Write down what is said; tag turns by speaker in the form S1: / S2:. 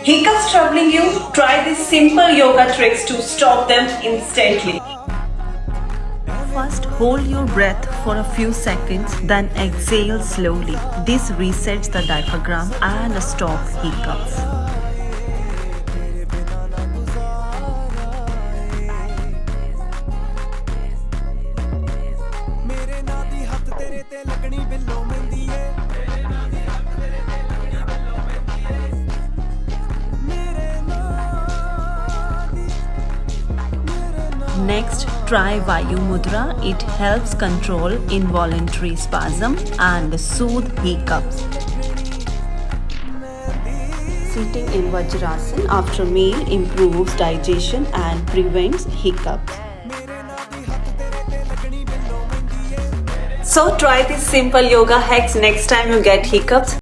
S1: Hiccups troubling you? Try these simple yoga tricks to stop them instantly. First, hold your breath for a few seconds, then exhale slowly. This resets the diaphragm and stops hiccups. Next, try Vayu Mudra. It helps control involuntary spasm and soothe hiccups. Sitting in Vajrasana after meal improves digestion and prevents hiccups. So try these simple yoga hacks next time you get hiccups.